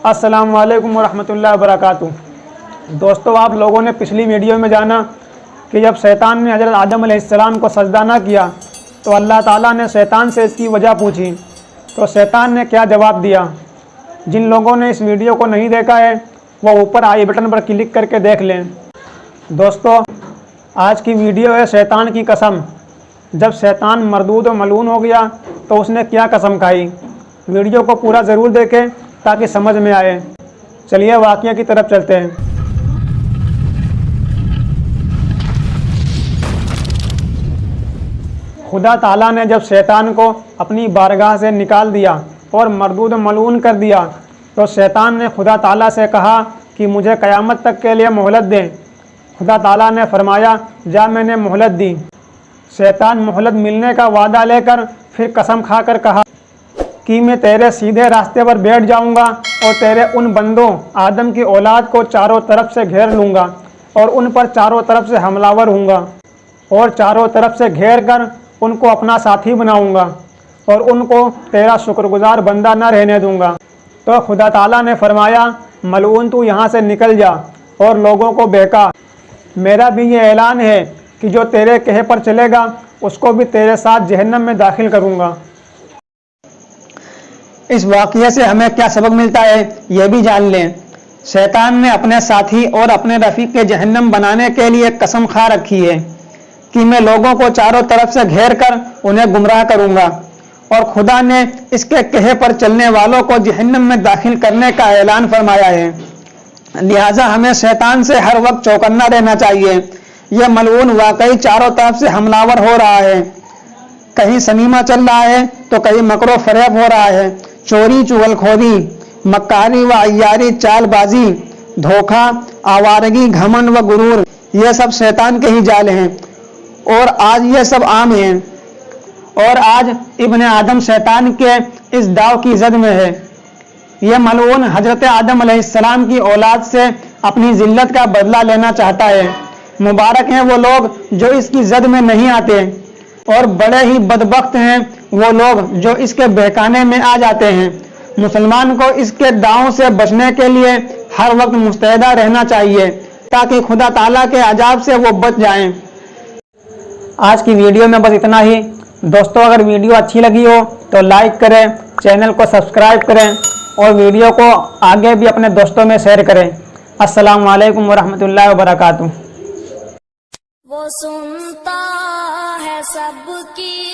अस्सलाम वालेकुम वरहमतुल्लाहि वबरकातुहू। दोस्तों, आप लोगों ने पिछली वीडियो में जाना कि जब शैतान ने हज़रत आदम अलैहिस्सलाम को सजदा ना किया तो अल्लाह ताला ने शैतान से इसकी वजह पूछी, तो शैतान ने क्या जवाब दिया। जिन लोगों ने इस वीडियो को नहीं देखा है वो ऊपर आई बटन पर क्लिक करके देख लें। दोस्तों, आज की वीडियो है शैतान की कसम। जब शैतान मरदूद और मलून हो गया तो उसने क्या कसम खाई। वीडियो को पूरा ज़रूर देखें ताकि समझ में आए। चलिए वाक़या की तरफ चलते हैं। खुदा ताला ने जब शैतान को अपनी बारगाह से निकाल दिया और मरदूद मलून कर दिया तो शैतान ने खुदा ताला से कहा कि मुझे क़यामत तक के लिए मोहलत दें। खुदा ताला ने फरमाया, जा, मैंने मोहलत दी। शैतान मोहलत मिलने का वादा लेकर फिर कसम खाकर कहा कि मैं तेरे सीधे रास्ते पर बैठ जाऊंगा और तेरे उन बंदों आदम की औलाद को चारों तरफ से घेर लूँगा और उन पर चारों तरफ से हमलावर हूँगा और चारों तरफ से घेर कर उनको अपना साथी बनाऊँगा और उनको तेरा शुक्रगुजार बंदा न रहने दूँगा। तो खुदा ताला ने फरमाया, मलऊन, तू यहाँ से निकल जा और लोगों को बहका। मेरा भी ये ऐलान है कि जो तेरे कहे पर चलेगा उसको भी तेरे साथ जहन्नम में दाखिल करूँगा। इस वाक़ये से हमें क्या सबक मिलता है ये भी जान लें। शैतान ने अपने साथी और अपने रफ़ीक के जहन्नम बनाने के लिए कसम खा रखी है कि मैं लोगों को चारों तरफ से घेर कर उन्हें गुमराह करूंगा, और खुदा ने इसके कहे पर चलने वालों को जहन्नम में दाखिल करने का ऐलान फरमाया है। लिहाजा हमें शैतान से हर वक्त चौकन्ना रहना चाहिए। यह मलऊन वाकई चारों तरफ से हमलावर हो रहा है। कहीं सनीमा चल रहा है तो कहीं मकरो फरेब हो रहा है। चोरी, चुगलखोरी, मक्कारी व अय्यारी, चालबाजी, धोखा, आवारगी, घमंड व गुरूर, ये सब शैतान के ही जाल हैं और आज ये सब आम हैं। और आज इब्न आदम शैतान के इस दाव की जद में है। यह मलऊन हजरत आदम अलैहिस्सलाम की औलाद से अपनी जिल्लत का बदला लेना चाहता है। मुबारक हैं वो लोग जो इसकी जद में नहीं आते, और बड़े ही बदबख्त हैं वो लोग जो इसके बहकाने में आ जाते हैं। मुसलमान को इसके दावों से बचने के लिए हर वक्त मुस्तैदा रहना चाहिए ताकि खुदा ताला के अजाब से वो बच जाएं। आज की वीडियो में बस इतना ही। दोस्तों, अगर वीडियो अच्छी लगी हो तो लाइक करें, चैनल को सब्सक्राइब करें और वीडियो को आगे भी अपने दोस्तों में शेयर करें। अस्सलाम वालेकुम वरहमतुल्लाहि वबरकातुहू। वो सुनता है सबकी